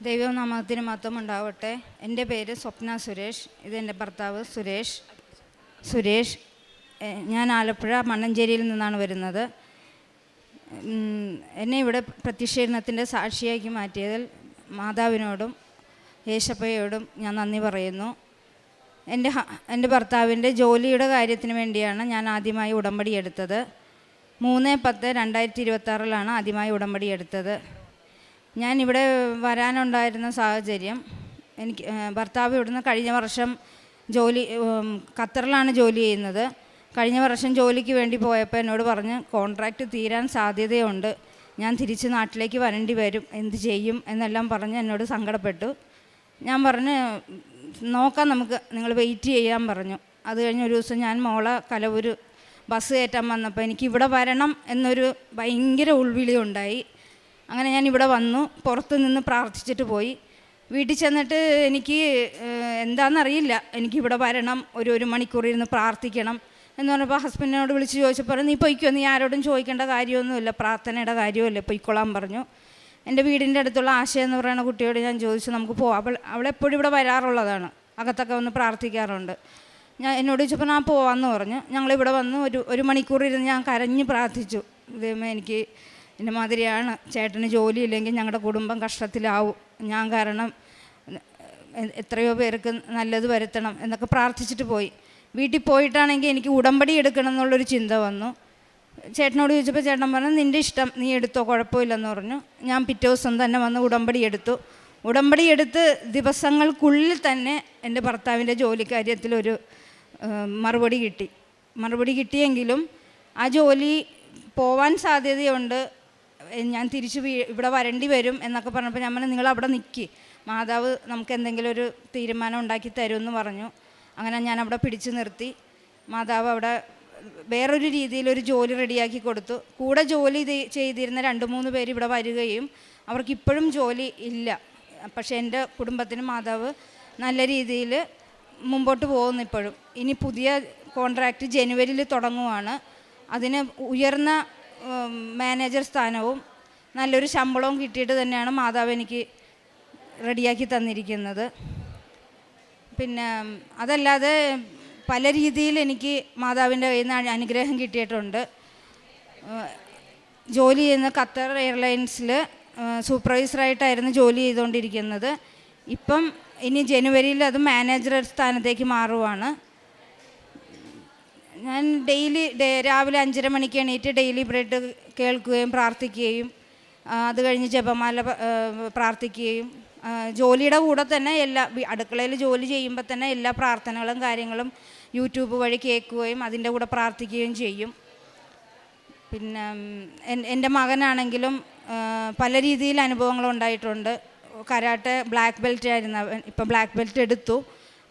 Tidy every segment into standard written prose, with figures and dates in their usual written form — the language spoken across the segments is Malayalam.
ദൈവനാമത്തിന് മഹത്വം ഉണ്ടാവട്ടെ. എൻ്റെ പേര് സ്വപ്ന സുരേഷ്. ഇതെൻ്റെ ഭർത്താവ് സുരേഷ്. ഞാൻ ആലപ്പുഴ മണ്ണഞ്ചേരിയിൽ നിന്നാണ് വരുന്നത്. എന്നെ ഇവിടെ പ്രത്യക്ഷീകരണത്തിൻ്റെ സാക്ഷിയാക്കി മാറ്റിയതിൽ മാതാവിനോടും യേശപ്പയോടും ഞാൻ നന്ദി പറയുന്നു. എൻ്റെ ഭർത്താവിൻ്റെ ജോലിയുടെ കാര്യത്തിന് വേണ്ടിയാണ് ഞാൻ ആദ്യമായി ഉടമ്പടി എടുത്തത്. 3/10/2026 ആദ്യമായി ഉടമ്പടി എടുത്തത്. ഞാനിവിടെ വരാനുണ്ടായിരുന്ന സാഹചര്യം, എനിക്ക് ഭർത്താവ് ഇവിടുന്ന് കഴിഞ്ഞ വർഷം ഖത്തറിലാണ് ജോലി ചെയ്യുന്നത്. കഴിഞ്ഞ വർഷം ജോലിക്ക് വേണ്ടി പോയപ്പോൾ എന്നോട് പറഞ്ഞ് കോൺട്രാക്റ്റ് തീരാൻ സാധ്യതയുണ്ട്, ഞാൻ തിരിച്ച് നാട്ടിലേക്ക് വരേണ്ടി വരും, എന്ത് ചെയ്യും എന്നെല്ലാം പറഞ്ഞ് എന്നോട് സങ്കടപ്പെട്ടു. ഞാൻ പറഞ്ഞ് നോക്കാം, നമുക്ക് നിങ്ങൾ വെയിറ്റ് ചെയ്യാൻ പറഞ്ഞു. അത് കഴിഞ്ഞ് ഒരു ദിവസം ഞാൻ മോളെ കലവൂർ ബസ് കയറ്റാൻ വന്നപ്പോൾ എനിക്ക് ഇവിടെ വരണം എന്നൊരു ഭയങ്കര ഉൾവിളി ഉണ്ടായി. അങ്ങനെ ഞാൻ ഇവിടെ വന്നു, പുറത്ത് നിന്ന് പ്രാർത്ഥിച്ചിട്ട് പോയി. വീട്ടിൽ ചെന്നിട്ട് എനിക്ക് എന്താണെന്നറിയില്ല, എനിക്കിവിടെ വരണം, ഒരു മണിക്കൂർ ഇരുന്ന് പ്രാർത്ഥിക്കണം എന്ന് പറഞ്ഞപ്പോൾ ഹസ്ബൻഡിനോട് വിളിച്ച് ചോദിച്ചപ്പോൾ നീ പൊയ്ക്കോ, നീ ആരോടും ചോദിക്കേണ്ട കാര്യമൊന്നുമില്ല, പ്രാർത്ഥനയുടെ കാര്യമല്ലേ, പൊയ്ക്കോളാൻ പറഞ്ഞു. എൻ്റെ വീടിൻ്റെ അടുത്തുള്ള ആശ എന്ന് പറയുന്ന കുട്ടിയോട് ഞാൻ ചോദിച്ചു നമുക്ക് പോവാം. അവളെപ്പോഴും ഇവിടെ വരാറുള്ളതാണ്, അകത്തൊക്കെ വന്ന് പ്രാർത്ഥിക്കാറുണ്ട്. എന്നോട് ചോദിച്ചപ്പോൾ ഞാൻ പോവാമെന്ന് പറഞ്ഞു. ഞങ്ങളിവിടെ വന്ന് ഒരു മണിക്കൂർ ഇരുന്ന് ഞാൻ കരഞ്ഞ് പ്രാർത്ഥിച്ചു. ദൈവമേ, എനിക്ക് എൻ്റെ മാതിരിയാണ്, ചേട്ടന് ജോലിയില്ലെങ്കിൽ ഞങ്ങളുടെ കുടുംബം കഷ്ടത്തിലാവും, ഞാൻ കാരണം എത്രയോ പേർക്ക് നല്ലത് വരുത്തണം എന്നൊക്കെ പ്രാർത്ഥിച്ചിട്ട് പോയി. വീട്ടിൽ പോയിട്ടാണെങ്കിൽ എനിക്ക് ഉടമ്പടി എടുക്കണം എന്നുള്ളൊരു ചിന്ത വന്നു. ചേട്ടനോട് ചോദിച്ചപ്പോൾ ചേട്ടൻ പറഞ്ഞു നിൻ്റെ ഇഷ്ടം, നീ എടുത്തോ, കുഴപ്പമില്ലെന്ന് പറഞ്ഞു. ഞാൻ പിറ്റേ ദിവസം തന്നെ വന്ന് ഉടമ്പടി എടുത്തു. ഉടമ്പടി എടുത്ത് ദിവസങ്ങൾക്കുള്ളിൽ തന്നെ എൻ്റെ ഭർത്താവിൻ്റെ ജോലിക്കാര്യത്തിലൊരു മറുപടി കിട്ടിയെങ്കിലും ആ ജോലി പോവാൻ സാധ്യതയുണ്ട്, ഞാൻ തിരിച്ച് ഇവിടെ വരേണ്ടി വരും എന്നൊക്കെ പറഞ്ഞപ്പോൾ ഞാൻ പറഞ്ഞു നിങ്ങൾ അവിടെ നിൽക്കി, മാതാവ് നമുക്ക് എന്തെങ്കിലും ഒരു തീരുമാനം ഉണ്ടാക്കി തരുമെന്ന് പറഞ്ഞു. അങ്ങനെ ഞാൻ അവിടെ പിടിച്ചു നിർത്തി. മാതാവ് അവിടെ വേറൊരു രീതിയിലൊരു ജോലി റെഡിയാക്കി കൊടുത്തു. കൂടെ ജോലി ചെയ്തിരുന്ന 2-3 പേര് ഇവിടെ വരികയും അവർക്കിപ്പോഴും ജോലി ഇല്ല. പക്ഷേ എൻ്റെ കുടുംബത്തിന് മാതാവ് നല്ല രീതിയിൽ മുമ്പോട്ട് പോകുന്നു ഇപ്പോഴും. ഇനി പുതിയ കോൺട്രാക്റ്റ് ജനുവരിയിൽ തുടങ്ങുവാണ്. അതിന് ഉയർന്ന മാനേജർ സ്ഥാനവും നല്ലൊരു ശമ്പളവും കിട്ടിയിട്ട് തന്നെയാണ് മാതാവ് എനിക്ക് റെഡിയാക്കി തന്നിരിക്കുന്നത്. പിന്നെ അതല്ലാതെ പല രീതിയിൽ എനിക്ക് മാതാവിൻ്റെ കയ്യിൽ നിന്ന് അനുഗ്രഹം കിട്ടിയിട്ടുണ്ട്. ജോലി ചെയ്യുന്ന ഖത്തർ എയർലൈൻസിൽ സൂപ്പർവൈസറായിട്ടായിരുന്നു ജോലി ചെയ്തുകൊണ്ടിരിക്കുന്നത്. ഇപ്പം ഇനി ജനുവരിയിൽ അത് മാനേജർ സ്ഥാനത്തേക്ക് മാറുവാണ്. ഞാൻ രാവിലെ 5:30 മണിക്ക് എണീറ്റ് ഡെയിലി ബ്രെഡ് കേൾക്കുകയും പ്രാർത്ഥിക്കുകയും അത് കഴിഞ്ഞ് ജപമാല പ്രാർത്ഥിക്കുകയും ജോലിയുടെ കൂടെ തന്നെ അടുക്കളയിൽ ജോലി ചെയ്യുമ്പോൾ തന്നെ എല്ലാ പ്രാർത്ഥനകളും കാര്യങ്ങളും യൂട്യൂബ് വഴി കേൾക്കുകയും അതിൻ്റെ കൂടെ പ്രാർത്ഥിക്കുകയും ചെയ്യും. പിന്നെ എൻ്റെ മകനാണെങ്കിലും പല രീതിയിൽ അനുഭവങ്ങൾ ഉണ്ടായിട്ടുണ്ട്. കരാട്ടെ ബ്ലാക്ക് ബെൽറ്റ് ആയിരുന്നു അവൻ, ഇപ്പം ബ്ലാക്ക് ബെൽറ്റ് എടുത്തു.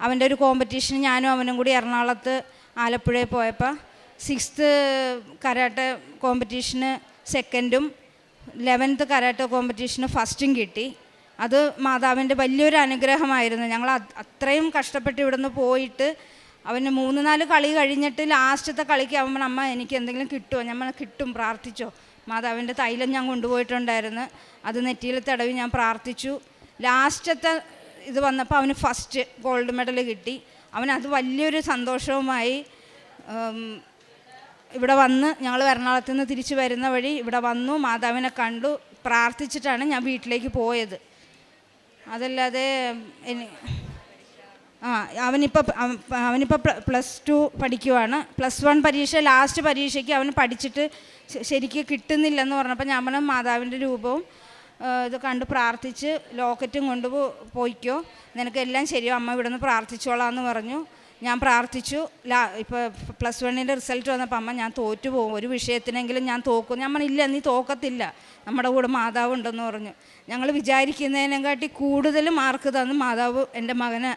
അവൻ്റെ ഒരു കോമ്പറ്റീഷൻ ഞാനും അവനും കൂടി എറണാകുളത്ത് ആലപ്പുഴയിൽ പോയപ്പോൾ 6th karate കോമ്പറ്റീഷന് 2nd 11th karate കോമ്പറ്റീഷന് 1st കിട്ടി. അത് മാതാവിൻ്റെ വലിയൊരു അനുഗ്രഹമായിരുന്നു. ഞങ്ങൾ അത്രയും കഷ്ടപ്പെട്ട് ഇവിടുന്ന് പോയിട്ട് അവന് 3-4 കളി കഴിഞ്ഞിട്ട് ലാസ്റ്റത്തെ കളിക്ക് അവൻ അമ്മ എനിക്ക് എന്തെങ്കിലും കിട്ടുമോ, ഞാൻ കിട്ടും, പ്രാർത്ഥിച്ചോ. മാതാവിൻ്റെ തൈലം ഞാൻ കൊണ്ടുപോയിട്ടുണ്ടായിരുന്നു, അത് നെറ്റിയിൽ തടവി ഞാൻ പ്രാർത്ഥിച്ചു. ലാസ്റ്റത്തെ ഇത് വന്നപ്പോൾ അവന് 1st ഗോൾഡ് മെഡൽ കിട്ടി. അവനത് വലിയൊരു സന്തോഷവുമായി ഇവിടെ വന്ന് ഞങ്ങൾ എറണാകുളത്ത് നിന്ന് തിരിച്ച് വരുന്ന വഴി ഇവിടെ വന്നു, മാതാവിനെ കണ്ടു, പ്രാർത്ഥിച്ചിട്ടാണ് ഞാൻ വീട്ടിലേക്ക് പോയത്. അതല്ലാതെ അവനിപ്പോൾ +2 പഠിക്കുവാണ്. +1 പരീക്ഷ ലാസ്റ്റ് പരീക്ഷയ്ക്ക് അവന് പഠിച്ചിട്ട് ശരിക്ക് കിട്ടുന്നില്ലെന്ന് പറഞ്ഞപ്പോൾ ഞാൻ മാതാവിൻ്റെ രൂപവും ഇത് കണ്ട് പ്രാർത്ഥിച്ച് ലോക്കറ്റും കൊണ്ട് പോയിക്കോ, നിനക്കെല്ലാം ശരിയോ, അമ്മ ഇവിടെ നിന്ന് പ്രാർത്ഥിച്ചോളാം എന്ന് പറഞ്ഞു. ഞാൻ പ്രാർത്ഥിച്ചു. ഇപ്പോൾ +1 റിസൾട്ട് വന്നപ്പോൾ അമ്മ ഞാൻ തോറ്റു പോകും, ഒരു വിഷയത്തിനെങ്കിലും ഞാൻ തോക്കും. ഞാൻ പറഞ്ഞില്ല, നീ തോക്കത്തില്ല, നമ്മുടെ കൂടെ മാതാവ് ഉണ്ടെന്ന് പറഞ്ഞു. ഞങ്ങൾ വിചാരിക്കുന്നതിനെക്കാട്ടി കൂടുതൽ മാർക്ക് തന്ന് മാതാവ് എൻ്റെ മകനെ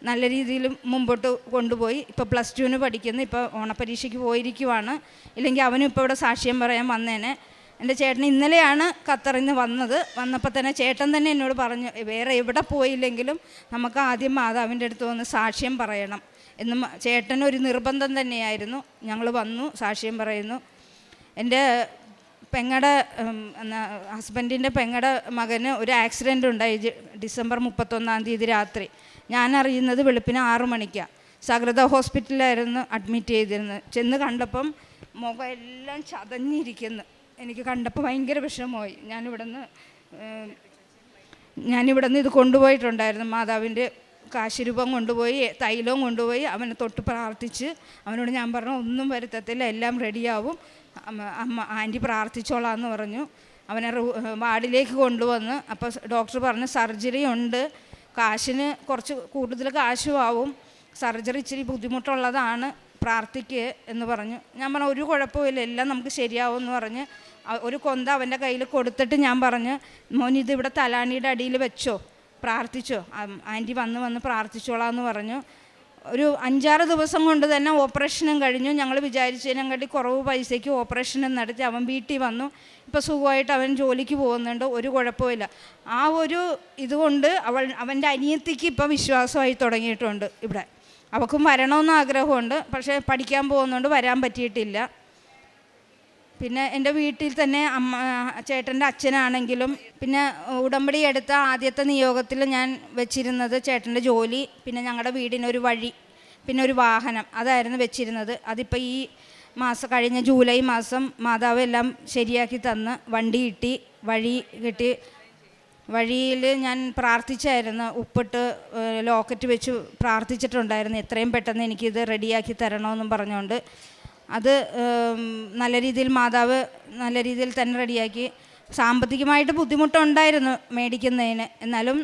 നല്ല രീതിയിൽ മുമ്പോട്ട് കൊണ്ടുപോയി. ഇപ്പോൾ +2 പഠിക്കുന്നു, ഇപ്പോൾ ഓണപ്പരീക്ഷയ്ക്ക് പോയിരിക്കുവാണ്. ഇല്ലെങ്കിൽ അവനും ഇപ്പോൾ ഇവിടെ സാക്ഷ്യം പറയാൻ വന്നേനെ. എൻ്റെ ചേട്ടൻ ഇന്നലെയാണ് ഖത്തറിൽ നിന്ന് വന്നപ്പോൾ തന്നെ ചേട്ടൻ തന്നെ എന്നോട് പറഞ്ഞു വേറെ എവിടെ പോയില്ലെങ്കിലും നമുക്ക് ആദ്യം മാതാവിൻ്റെ അടുത്ത് വന്ന് സാക്ഷ്യം പറയണം എന്ന്. ചേട്ടനൊരു നിർബന്ധം തന്നെയായിരുന്നു. ഞങ്ങൾ വന്നു, സാക്ഷ്യം പറയുന്നു. എൻ്റെ പെങ്ങളുടെ ഹസ്ബൻഡിൻ്റെ പെങ്ങളുടെ മകന് ഒരു ആക്സിഡൻ്റ് ഉണ്ടായി ഡിസംബർ 31 രാത്രി. ഞാൻ അറിയുന്നത് വെളുപ്പിന് 6 മണിക്കാണ്. സകൃത ഹോസ്പിറ്റലിലായിരുന്നു അഡ്മിറ്റ് ചെയ്തിരുന്നത്. ചെന്ന് കണ്ടപ്പം മുഖം എല്ലാം ചതഞ്ഞിരിക്കുന്നു. എനിക്ക് കണ്ടപ്പോൾ ഭയങ്കര വിഷമമായി. ഞാനിവിടുന്ന് ഇത് കൊണ്ടുപോയിട്ടുണ്ടായിരുന്നു. മാതാവിൻ്റെ കാശിരൂപം കൊണ്ടുപോയി, തൈലവും കൊണ്ടുപോയി അവനെ തൊട്ട് പ്രാർത്ഥിച്ച് അവനോട് ഞാൻ പറഞ്ഞു ഒന്നും വരുത്തത്തില്ല, എല്ലാം റെഡിയാവും, ആൻറ്റി പ്രാർത്ഥിച്ചോളാമെന്ന് പറഞ്ഞു. അവനെ വാർഡിലേക്ക് കൊണ്ടുവന്ന് അപ്പോൾ ഡോക്ടർ പറഞ്ഞു സർജറി ഉണ്ട്, കാശിന് കുറച്ച് കൂടുതൽ കാശും ആവും, സർജറി ഇച്ചിരി ബുദ്ധിമുട്ടുള്ളതാണ്, പ്രാർത്ഥിക്കുക എന്ന് പറഞ്ഞു. ഞാൻ പറഞ്ഞു ഒരു കുഴപ്പമില്ല, എല്ലാം നമുക്ക് ശരിയാവും എന്ന് പറഞ്ഞ് ഒരു കൊന്ത അവൻ്റെ കയ്യിൽ കൊടുത്തിട്ട് ഞാൻ പറഞ്ഞു മോൻ ഇതിവിടെ തലാണിയുടെ അടിയിൽ വെച്ചോ, പ്രാർത്ഥിച്ചോ, ആൻറ്റി വന്ന് പ്രാർത്ഥിച്ചോളാമെന്ന് പറഞ്ഞു. ഒരു 5-6 ദിവസം കൊണ്ട് തന്നെ ഓപ്പറേഷനും കഴിഞ്ഞു. ഞങ്ങൾ വിചാരിച്ചതിനെക്കാട്ടി കുറവ് പൈസയ്ക്ക് ഓപ്പറേഷനും നടത്തി അവൻ വീട്ടിൽ വന്നു. ഇപ്പോൾ സുഖമായിട്ട് അവൻ ജോലിക്ക് പോകുന്നുണ്ട്, ഒരു കുഴപ്പമില്ല. ആ ഒരു ഇതുകൊണ്ട് അവൻ്റെ അനിയത്തിക്ക് ഇപ്പോൾ വിശ്വാസമായി തുടങ്ങിയിട്ടുണ്ട്. ഇവിടെ അവൾക്കും വരണമെന്ന് ആഗ്രഹമുണ്ട്, പക്ഷേ പഠിക്കാൻ പോകുന്നതുകൊണ്ട് വരാൻ പറ്റിയിട്ടില്ല. പിന്നെ എൻ്റെ വീട്ടിൽ തന്നെ ചേട്ടൻ്റെ അച്ഛനാണെങ്കിലും പിന്നെ ഉടമ്പടി എടുത്ത ആദ്യത്തെ നിയോഗത്തിൽ ഞാൻ വെച്ചിരുന്നത് ചേട്ടൻ്റെ ജോലി, പിന്നെ ഞങ്ങളുടെ വീടിനൊരു വഴി, പിന്നെ ഒരു വാഹനം, അതായിരുന്നു വെച്ചിരുന്നത്. അതിപ്പോൾ ഈ കഴിഞ്ഞ ജൂലൈ മാസം മാതാവ് എല്ലാം ശരിയാക്കി തന്ന് വണ്ടി കിട്ടി, വഴി കിട്ടി. വഴിയിൽ ഞാൻ പ്രാർത്ഥിച്ചായിരുന്നു, ഉപ്പിട്ട് ലോക്കറ്റ് വെച്ച് പ്രാർത്ഥിച്ചിട്ടുണ്ടായിരുന്നു എത്രയും പെട്ടെന്ന് എനിക്കിത് റെഡിയാക്കി തരണമെന്നും പറഞ്ഞുകൊണ്ട്. അത് നല്ല രീതിയിൽ മാതാവ് നല്ല രീതിയിൽ തന്നെ റെഡിയാക്കി. സാമ്പത്തികമായിട്ട് ബുദ്ധിമുട്ടുണ്ടായിരുന്നു മേടിക്കുന്നതിന്, എന്നാലും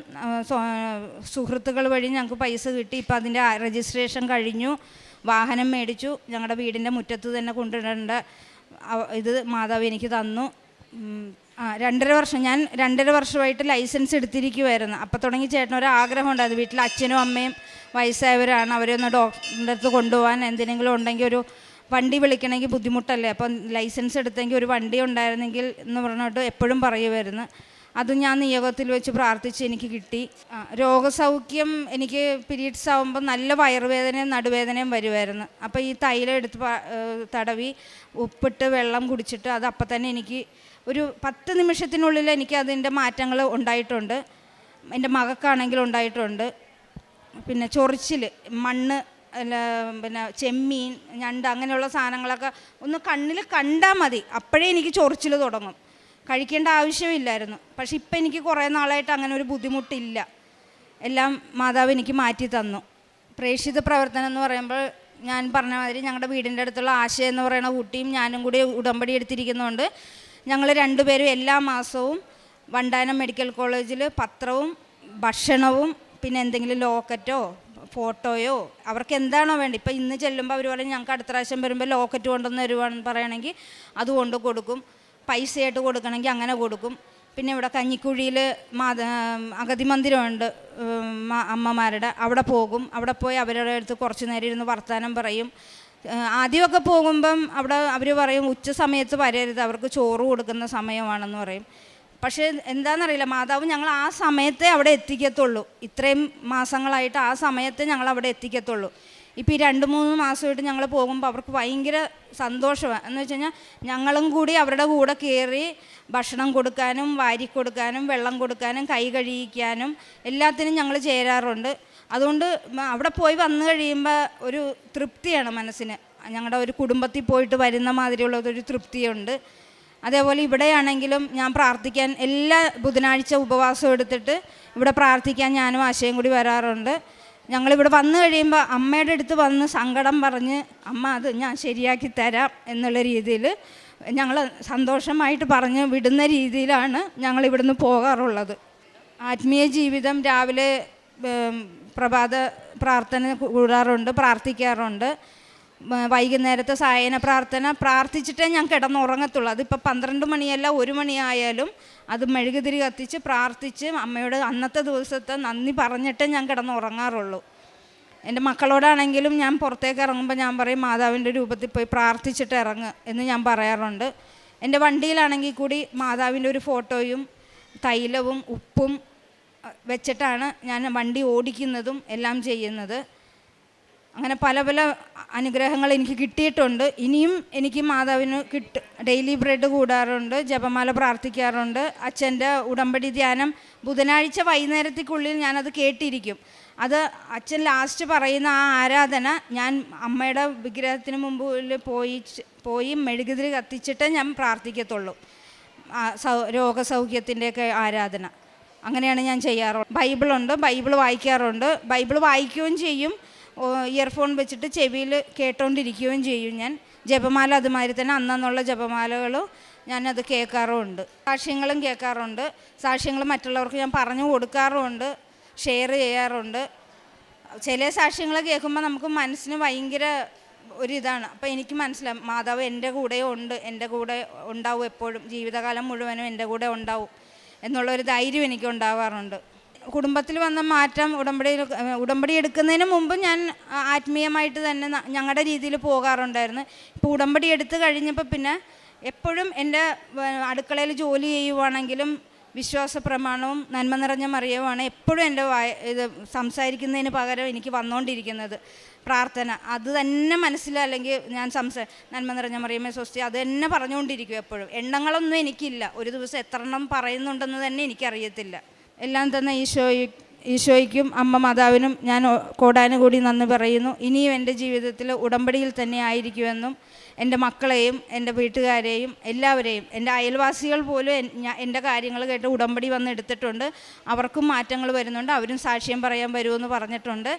സുഹൃത്തുക്കൾ വഴി ഞങ്ങൾക്ക് പൈസ കിട്ടി. ഇപ്പം അതിൻ്റെ രജിസ്ട്രേഷൻ കഴിഞ്ഞു, വാഹനം മേടിച്ചു. ഞങ്ങളുടെ വീടിൻ്റെ മുറ്റത്ത് തന്നെ കൊണ്ടുവരേണ്ട ഇത് മാതാവ് എനിക്ക് തന്നു. 2.5 വർഷം, ഞാൻ 2.5 വർഷമായിട്ട് ലൈസൻസ് എടുത്തിരിക്കുമായിരുന്നു. അപ്പം തുടങ്ങി ചേട്ടനൊരാഗ്രഹം ഉണ്ടായിരുന്നു, വീട്ടിൽ അച്ഛനും അമ്മയും വയസ്സായവരാണ്, അവരെ ഒന്ന് ഡോക്ടറിൻ്റെ അടുത്ത് കൊണ്ടുപോകാൻ, എന്തിനെങ്കിലും ഉണ്ടെങ്കിൽ ഒരു വണ്ടി വിളിക്കണമെങ്കിൽ ബുദ്ധിമുട്ടല്ലേ, അപ്പം ലൈസൻസ് എടുത്തെങ്കിൽ ഒരു വണ്ടി ഉണ്ടായിരുന്നെങ്കിൽ എന്ന് പറഞ്ഞിട്ട് എപ്പോഴും പറയുമായിരുന്നു. അത് ഞാൻ നിയോഗത്തിൽ വെച്ച് പ്രാർത്ഥിച്ച് എനിക്ക് കിട്ടി. രോഗസൗഖ്യം എനിക്ക് പീരീഡ്സ് ആകുമ്പോൾ നല്ല വയറുവേദനയും നടുവേദനയും വരുമായിരുന്നു. അപ്പോൾ ഈ തൈലം എടുത്ത് തടവി ഉപ്പിട്ട് വെള്ളം കുടിച്ചിട്ട് അത് അപ്പം തന്നെ എനിക്ക് ഒരു 10 നിമിഷത്തിനുള്ളിൽ എനിക്ക് അതിൻ്റെ മാറ്റങ്ങൾ ഉണ്ടായിട്ടുണ്ട്. എൻ്റെ മകൾക്കാണെങ്കിലും ഉണ്ടായിട്ടുണ്ട്. പിന്നെ ചൊറിച്ചിൽ, മണ്ണ്, പിന്നെ ചെമ്മീൻ, ഞണ്ട് അങ്ങനെയുള്ള സാധനങ്ങളൊക്കെ ഒന്ന് കണ്ണിൽ കണ്ടാൽ മതി, അപ്പോഴേ എനിക്ക് ചൊറിച്ചിൽ തുടങ്ങും. കഴിക്കേണ്ട ആവശ്യമില്ലായിരുന്നു. പക്ഷെ ഇപ്പം എനിക്ക് കുറേ നാളായിട്ട് അങ്ങനെ ഒരു ബുദ്ധിമുട്ടില്ല. എല്ലാം മാതാവ് എനിക്ക് മാറ്റി തന്നു. പ്രേക്ഷിത പ്രവർത്തനം എന്ന് പറയുമ്പോൾ ഞാൻ പറഞ്ഞ മാതിരി ഞങ്ങളുടെ വീടിൻ്റെ അടുത്തുള്ള ആശ എന്ന് പറയുന്ന കുട്ടിയും ഞാനും കൂടി ഉടമ്പടി എടുത്തിരിക്കുന്നതുകൊണ്ട് ഞങ്ങൾ 2 പേരും എല്ലാ മാസവും വണ്ടാനം മെഡിക്കൽ കോളേജിൽ പത്രവും ഭക്ഷണവും പിന്നെ എന്തെങ്കിലും ലോക്കറ്റോ ഫോട്ടോയോ അവർക്ക് എന്താണോ വേണ്ടത്. ഇപ്പം ഇന്ന് ചെല്ലുമ്പോൾ അവർ പറയും ഞങ്ങൾക്ക് അടുത്ത പ്രാവശ്യം വരുമ്പോൾ ലോക്കറ്റ് കൊണ്ടുവന്ന് തരുവാന്ന് പറയണമെങ്കിൽ അത് കൊണ്ട് കൊടുക്കും, പൈസയായിട്ട് കൊടുക്കണമെങ്കിൽ അങ്ങനെ കൊടുക്കും. പിന്നെ ഇവിടെ കഞ്ഞിക്കുഴിയിൽ അഗതി മന്ദിരമുണ്ട് അമ്മമാരുടെ, അവിടെ പോകും. അവിടെ പോയി അവരുടെ അടുത്ത് കുറച്ച് നേരം ഇരുന്ന് വർത്തമാനം പറയും. ആദ്യമൊക്കെ പോകുമ്പം അവിടെ അവർ പറയും ഉച്ച സമയത്ത് വരരുത്, അവർക്ക് ചോറ് കൊടുക്കുന്ന സമയമാണെന്ന് പറയും. പക്ഷേ എന്താണെന്നറിയില്ല, മാതാവ് ഞങ്ങൾ ആ സമയത്തെ അവിടെ എത്തിക്കത്തുള്ളൂ. ഇത്രയും മാസങ്ങളായിട്ട് ആ സമയത്തെ ഞങ്ങൾ അവിടെ എത്തിക്കത്തുള്ളൂ. ഇപ്പോൾ ഈ 2-3 മാസമായിട്ട് ഞങ്ങൾ പോകുമ്പോൾ അവർക്ക് ഭയങ്കര സന്തോഷമാണ്. എന്ന് വെച്ച് കഴിഞ്ഞാൽ ഞങ്ങളും കൂടി അവരുടെ കൂടെ കയറി ഭക്ഷണം കൊടുക്കാനും വാരി കൊടുക്കാനും വെള്ളം കൊടുക്കാനും കൈ കഴുകിക്കാനും എല്ലാത്തിനും ഞങ്ങൾ ചേരാറുണ്ട്. അതുകൊണ്ട് അവിടെ പോയി വന്നു കഴിയുമ്പോൾ ഒരു തൃപ്തിയാണ് മനസ്സിന്. ഞങ്ങളുടെ ഒരു കുടുംബത്തിൽ പോയിട്ട് വരുന്ന മാതിരിയുള്ളതൊരു തൃപ്തിയുണ്ട്. അതേപോലെ ഇവിടെയാണെങ്കിലും ഞാൻ പ്രാർത്ഥിക്കാൻ എല്ലാ ബുധനാഴ്ച ഉപവാസം എടുത്തിട്ട് ഇവിടെ പ്രാർത്ഥിക്കാൻ ഞാനും ആശയും കൂടി വരാറുണ്ട്. ഞങ്ങളിവിടെ വന്നു കഴിയുമ്പോൾ അമ്മയുടെ അടുത്ത് വന്ന് സങ്കടം പറഞ്ഞ് അമ്മ അത് ഞാൻ ശരിയാക്കി തരാം എന്നുള്ള രീതിയിൽ ഞങ്ങൾ സന്തോഷമായിട്ട് പറഞ്ഞ് വിടുന്ന രീതിയിലാണ് ഞങ്ങളിവിടുന്ന് പോകാറുള്ളത്. ആത്മീയ ജീവിതം രാവിലെ പ്രഭാത പ്രാർത്ഥന കൂടാറുണ്ട്, പ്രാർത്ഥിക്കാറുണ്ട്. വൈകുന്നേരത്തെ സായന പ്രാർത്ഥിച്ചിട്ടേ ഞാൻ കിടന്നുറങ്ങത്തുള്ളൂ. അതിപ്പോൾ 12 മണിയല്ല 1 മണിയായാലും അത് മെഴുകുതിരി കത്തിച്ച് പ്രാർത്ഥിച്ച് അമ്മയോട് അന്നത്തെ ദിവസത്തെ നന്ദി പറഞ്ഞിട്ടേ ഞാൻ കിടന്നുറങ്ങാറുള്ളൂ. എൻ്റെ മക്കളോടാണെങ്കിലും ഞാൻ പുറത്തേക്ക് ഇറങ്ങുമ്പോൾ ഞാൻ പറയും മാതാവിൻ്റെ രൂപത്തിൽ പോയി പ്രാർത്ഥിച്ചിട്ട് ഇറങ്ങുക എന്ന് ഞാൻ പറയാറുണ്ട്. എൻ്റെ വണ്ടിയിലാണെങ്കിൽ കൂടി മാതാവിൻ്റെ ഒരു ഫോട്ടോയും തൈലവും ഉപ്പും വെച്ചിട്ടാണ് ഞാൻ വണ്ടി ഓടിക്കുന്നതും എല്ലാം ചെയ്യുന്നത്. അങ്ങനെ പല പല അനുഗ്രഹങ്ങൾ എനിക്ക് കിട്ടിയിട്ടുണ്ട്. ഇനിയും എനിക്ക് മാതാവിന് ഡെയിലി ബ്രെഡ് കൂടാറുണ്ട്, ജപമാല പ്രാർത്ഥിക്കാറുണ്ട്. അച്ഛൻ്റെ ഉടമ്പടി ധ്യാനം ബുധനാഴ്ച വൈകുന്നേരത്തേക്കുള്ളിൽ ഞാനത് കേട്ടിരിക്കും. അത് അച്ഛൻ ലാസ്റ്റ് പറയുന്ന ആ ആരാധന ഞാൻ അമ്മയുടെ വിഗ്രഹത്തിന് മുമ്പിൽ പോയി മെഴുകുതിരി കത്തിച്ചിട്ടേ ഞാൻ പ്രാർത്ഥിക്കത്തുള്ളൂ. രോഗസൗഖ്യത്തിൻ്റെയൊക്കെ ആരാധന അങ്ങനെയാണ് ഞാൻ ചെയ്യാറുള്ളത്. ബൈബിളുണ്ട്, ബൈബിൾ വായിക്കാറുണ്ട്. ബൈബിൾ വായിക്കുകയും ചെയ്യും, ഇയർഫോൺ വെച്ചിട്ട് ചെവിയിൽ കേട്ടോണ്ടിരിക്കുകയും ചെയ്യും. ഞാൻ ജപമാല അതുമാതിരി തന്നെ അന്നുള്ള ജപമാലകളും ഞാനത് കേൾക്കാറുമുണ്ട്. സാക്ഷ്യങ്ങളും കേൾക്കാറുണ്ട്. സാക്ഷ്യങ്ങൾ മറ്റുള്ളവർക്ക് ഞാൻ പറഞ്ഞു കൊടുക്കാറുമുണ്ട്, ഷെയർ ചെയ്യാറുണ്ട്. ചില സാക്ഷ്യങ്ങൾ കേൾക്കുമ്പോൾ നമുക്ക് മനസ്സിന് ഭയങ്കര ഒരിതാണ്. അപ്പോൾ എനിക്ക് മനസ്സിലാവും മാതാവ് എൻ്റെ കൂടെ ഉണ്ട്, എൻ്റെ കൂടെ ഉണ്ടാവും, എപ്പോഴും ജീവിതകാലം മുഴുവനും എൻ്റെ കൂടെ ഉണ്ടാവും എന്നുള്ളൊരു ധൈര്യം എനിക്ക് ഉണ്ടാവാറുണ്ട്. കുടുംബത്തിൽ വന്ന മാറ്റം ഉടമ്പടി എടുക്കുന്നതിന് മുമ്പ് ഞാൻ ആത്മീയമായിട്ട് തന്നെ ഞങ്ങളുടെ രീതിയിൽ പോകാറുണ്ടായിരുന്നു. ഇപ്പോൾ ഉടമ്പടി എടുത്തു കഴിഞ്ഞപ്പോൾ പിന്നെ എപ്പോഴും എൻ്റെ അടുക്കളയിൽ ജോലി ചെയ്യുവാണെങ്കിലും വിശ്വാസ പ്രമാണവും നന്മ നിറഞ്ഞ മറിയവുമാണ് എപ്പോഴും എൻ്റെ ഇത് സംസാരിക്കുന്നതിന് പകരം എനിക്ക് വന്നുകൊണ്ടിരിക്കുന്നത്. പ്രാർത്ഥന അത് തന്നെ മനസ്സിലല്ലെങ്കിൽ ഞാൻ നന്മ നിറഞ്ഞ മറിയമേ സ്വസ്തി അത് തന്നെ പറഞ്ഞുകൊണ്ടിരിക്കും എപ്പോഴും. എണ്ണങ്ങളൊന്നും എനിക്കില്ല, ഒരു ദിവസം എത്ര എണ്ണം പറയുന്നുണ്ടെന്ന് തന്നെ എനിക്കറിയത്തില്ല. എല്ലാം തന്നെ ഈശോയ്ക്കും അമ്മ മാതാവിനും ഞാൻ കോടാനുകൂടി നന്ദി പറയുന്നു. ഇനിയും എൻ്റെ ജീവിതത്തിൽ ഉടമ്പടിയിൽ തന്നെ ആയിരിക്കുമെന്നും എൻ്റെ മക്കളെയും എൻ്റെ വീട്ടുകാരെയും എല്ലാവരെയും, എൻ്റെ അയൽവാസികൾ പോലും എൻ്റെ കാര്യങ്ങൾ കേട്ട് ഉടമ്പടി വന്ന് എടുത്തിട്ടുണ്ട്. അവർക്കും മാറ്റങ്ങൾ വരുന്നുണ്ട്, അവരും സാക്ഷ്യം പറയാൻ വരുമെന്ന് പറഞ്ഞിട്ടുണ്ട്.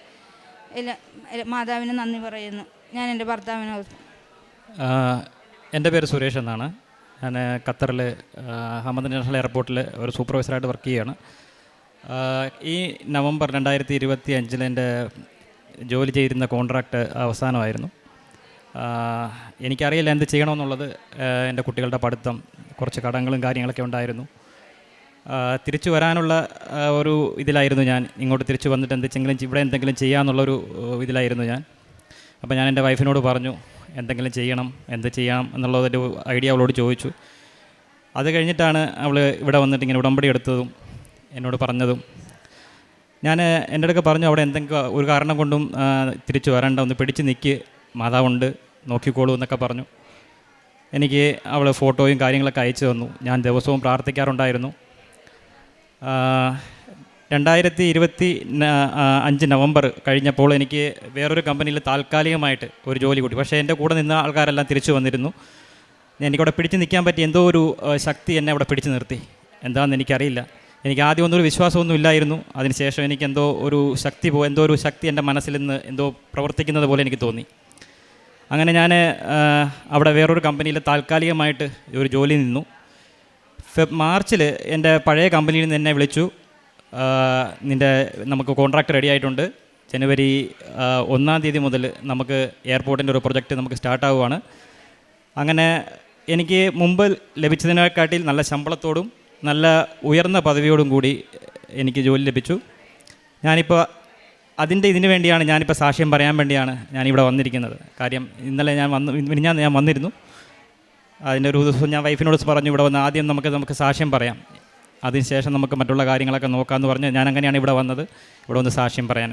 മാതാവിന് നന്ദി പറയുന്നു. ഞാൻ എൻ്റെ ഭർത്താവിനെ. എൻ്റെ പേര് സുരേഷ് എന്നാണ്. ഞാൻ ഖത്തറിൽ ഹമദ് നാഷണൽ എയർപോർട്ടിൽ ഒരു സൂപ്പർവൈസറായിട്ട് വർക്ക് ചെയ്യുകയാണ്. ഈ നവംബർ 2025 എൻ്റെ ജോലി ചെയ്തിരുന്ന കോൺട്രാക്റ്റ് അവസാനമായിരുന്നു. എനിക്കറിയില്ല എന്ത് ചെയ്യണമെന്നുള്ളത്. എൻ്റെ കുട്ടികളുടെ പഠിത്തം, കുറച്ച് കടങ്ങളും കാര്യങ്ങളൊക്കെ ഉണ്ടായിരുന്നു. തിരിച്ചു വരാനുള്ള ഒരു ഇതിലായിരുന്നു ഞാൻ. ഇങ്ങോട്ട് തിരിച്ചു വന്നിട്ട് ഇവിടെ എന്തെങ്കിലും ചെയ്യാമെന്നുള്ളൊരു ഇതിലായിരുന്നു ഞാൻ. അപ്പോൾ ഞാൻ എൻ്റെ വൈഫിനോട് പറഞ്ഞു എന്തെങ്കിലും ചെയ്യണം, എന്ത് ചെയ്യാം എന്നുള്ളതൊരു ഐഡിയ അവളോട് ചോദിച്ചു. അത് കഴിഞ്ഞിട്ടാണ് അവൾ ഇവിടെ വന്നിട്ട് ഇങ്ങനെ ഉടമ്പടി എടുത്തതും എന്നോട് പറഞ്ഞതും. ഞാൻ എൻ്റെ അടുക്ക പറഞ്ഞു അവിടെ എന്തെങ്കിലും ഒരു കാരണം കൊണ്ടും തിരിച്ചു വരണ്ട, ഒന്ന് പിടിച്ച് നിൽക്ക്, മാതാവുണ്ട്, നോക്കിക്കോളൂ എന്നൊക്കെ പറഞ്ഞു. എനിക്ക് അവൾ ഫോട്ടോയും കാര്യങ്ങളൊക്കെ അയച്ചു തന്നു. ഞാൻ ദിവസവും പ്രാർത്ഥിക്കാറുണ്ടായിരുന്നു. 2025 നവംബർ കഴിഞ്ഞപ്പോൾ എനിക്ക് വേറൊരു കമ്പനിയിൽ താൽക്കാലികമായിട്ട് ഒരു ജോലി കൂടി. പക്ഷേ എൻ്റെ കൂടെ നിന്ന ആൾക്കാരെല്ലാം തിരിച്ചു വന്നിരുന്നു. എനിക്കവിടെ പിടിച്ച് നിൽക്കാൻ പറ്റി എന്തോ ഒരു ശക്തി എന്നെ അവിടെ പിടിച്ച് നിർത്തി. എന്താണെന്ന് എനിക്കറിയില്ല. എനിക്ക് ആദ്യം ഒന്നും ഒരു വിശ്വാസമൊന്നും ഇല്ലായിരുന്നു. അതിനുശേഷം എനിക്ക് എന്തോ ഒരു ശക്തി എൻ്റെ മനസ്സിൽ നിന്ന് എന്തോ പ്രവർത്തിക്കുന്നത് പോലെ എനിക്ക് തോന്നി. അങ്ങനെ ഞാൻ അവിടെ വേറൊരു കമ്പനിയിൽ താൽക്കാലികമായിട്ട് ഒരു ജോലി നിന്നു. മാർച്ചിൽ എൻ്റെ പഴയ കമ്പനിയിൽ നിന്ന് എന്നെ വിളിച്ചു, നമുക്ക് കോൺട്രാക്റ്റ് റെഡി ആയിട്ടുണ്ട്, ജനുവരി 1 തീയതി മുതൽ നമുക്ക് എയർപോർട്ടിൻ്റെ ഒരു പ്രൊജക്റ്റ് നമുക്ക് സ്റ്റാർട്ടാവുകയാണ്. അങ്ങനെ എനിക്ക് മുമ്പ് ലഭിച്ചതിനെക്കാട്ടിൽ നല്ല ശമ്പളത്തോടും നല്ല ഉയർന്ന പദവിയോടും കൂടി എനിക്ക് ജോലി ലഭിച്ചു. ഞാനിപ്പോൾ ഇതിനു വേണ്ടിയാണ്, ഞാനിപ്പോൾ സാക്ഷ്യം പറയാൻ വേണ്ടിയാണ് ഞാനിവിടെ വന്നിരിക്കുന്നത്. കാര്യം ഇന്നലെ ഞാൻ വന്നിരുന്നു. അതിൻ്റെ ഒരു ദിവസം ഞാൻ വൈഫിനോട് പറഞ്ഞു ഇവിടെ വന്ന് ആദ്യം നമുക്ക് സാക്ഷ്യം പറയാം, അതിനുശേഷം നമുക്ക് മറ്റുള്ള കാര്യങ്ങളൊക്കെ നോക്കാമെന്ന് പറഞ്ഞ് ഞാൻ അങ്ങനെയാണ് ഇവിടെ വന്നത്, ഇവിടെ വന്ന് സാക്ഷ്യം പറയാൻ.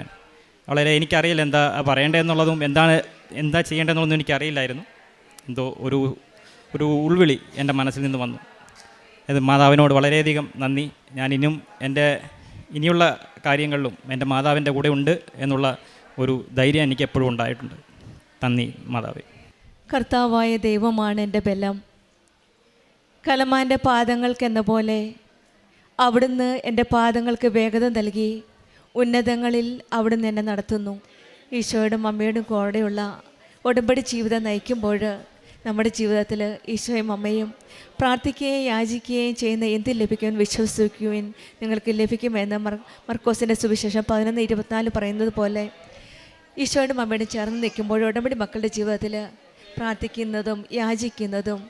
വളരെ എനിക്കറിയില്ല എന്താ പറയേണ്ടതെന്നുള്ളതും എന്താ ചെയ്യേണ്ടതെന്നുള്ളതും എനിക്കറിയില്ലായിരുന്നു. എന്തോ ഒരു ഉൾവിളി എൻ്റെ മനസ്സിൽ നിന്ന് വന്നു. ഇത് മാതാവിനോട് വളരെയധികം നന്ദി. ഞാൻ ഇനിയുള്ള കാര്യങ്ങളിലും എൻ്റെ മാതാവിൻ്റെ കൂടെ ഉണ്ട് എന്നുള്ള ഒരു ധൈര്യം എനിക്ക് എപ്പോഴും ഉണ്ടായിട്ടുണ്ട്. നന്ദി മാതാവേ. കർത്താവായ ദൈവമാണ് എൻ്റെ ബലം. കലമാൻ്റെ പാദങ്ങൾക്കെന്ന പോലെ അവിടുന്ന് എൻ്റെ പാദങ്ങൾക്ക് വേഗത നൽകി ഉന്നതങ്ങളിൽ അവിടുന്ന് എന്നെ നടത്തുന്നു. ഈശോയുടെ അമ്മയോടും കൂടെയുള്ള ഉടമ്പടി ജീവിതം നയിക്കുമ്പോൾ നമ്മുടെ ജീവിതത്തിൽ ഈശോയും അമ്മയും പ്രാർത്ഥിക്കുകയും യാചിക്കുകയും ചെയ്യുന്ന എന്തിൽ ലഭിക്കുമെന്ന് വിശ്വസിക്കുകയും നിങ്ങൾക്ക് ലഭിക്കുമെന്ന് മർക്കോസിൻ്റെ സുവിശേഷം 11:24 പറയുന്നത് പോലെ ഈശോയുടെ അമ്മയോട് ചേർന്ന് നിൽക്കുമ്പോൾ ഉടമ്പടി മക്കളുടെ ജീവിതത്തിൽ പ്രാർത്ഥിക്കുന്നതും യാചിക്കുന്നതും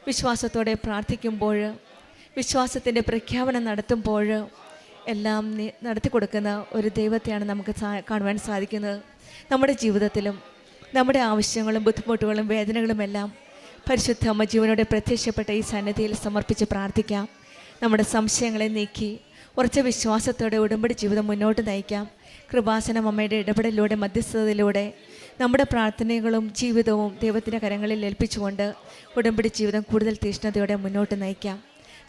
വിശ്വാസത്തോടെ പ്രാർത്ഥിക്കുമ്പോൾ, വിശ്വാസത്തിൻ്റെ പ്രഖ്യാപനം നടത്തുമ്പോൾ എല്ലാം നടത്തി കൊടുക്കുന്ന ഒരു ദൈവത്തെയാണ് നമുക്ക് കാണുവാൻ സാധിക്കുന്നത്. നമ്മുടെ ജീവിതത്തിലും നമ്മുടെ ആവശ്യങ്ങളും ബുദ്ധിമുട്ടുകളും വേദനകളുമെല്ലാം പരിശുദ്ധ അമ്മ ജീവനോടെ പ്രത്യക്ഷപ്പെട്ട ഈ സന്നിധിയിൽ സമർപ്പിച്ച് പ്രാർത്ഥിക്കാം. നമ്മുടെ സംശയങ്ങളെ നീക്കി ഉറച്ച വിശ്വാസത്തോടെ ഉടമ്പടി ജീവിതം മുന്നോട്ട് നയിക്കാം. കൃപാസനം അമ്മയുടെ ഇടപെടലിലൂടെ, മധ്യസ്ഥതയിലൂടെ നമ്മുടെ പ്രാർത്ഥനകളും ജീവിതവും ദൈവത്തിൻ്റെ കരങ്ങളിൽ ഏൽപ്പിച്ചുകൊണ്ട് ഉടമ്പടി ജീവിതം കൂടുതൽ തീഷ്ണതയോടെ മുന്നോട്ട് നയിക്കാം.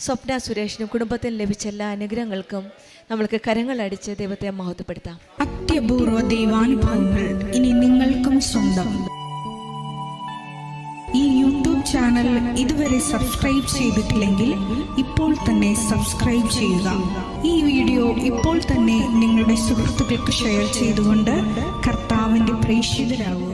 സ്വപ്ന സുരേഷിനും കുടുംബത്തിന് ലഭിച്ച എല്ലാ അനുഗ്രഹങ്ങൾക്കും നമ്മൾക്ക് കരങ്ങളടിച്ച് ദൈവത്തെ മഹത്വപ്പെടുത്താം. അത്യപൂർവ ദൈവാനുഭവങ്ങൾ ഇനി നിങ്ങൾക്കും സ്വന്തം. ഈ യൂട്യൂബ് ചാനൽ ഇതുവരെ സബ്സ്ക്രൈബ് ചെയ്തിട്ടില്ലെങ്കിൽ ഇപ്പോൾ തന്നെ സബ്സ്ക്രൈബ് ചെയ്യുക. ഈ വീഡിയോ ഇപ്പോൾ തന്നെ നിങ്ങളുടെ സുഹൃത്തുക്കൾക്ക് ഷെയർ ചെയ്തുകൊണ്ട് കർത്താവിൻ്റെ പ്രേക്ഷിതരാകുക.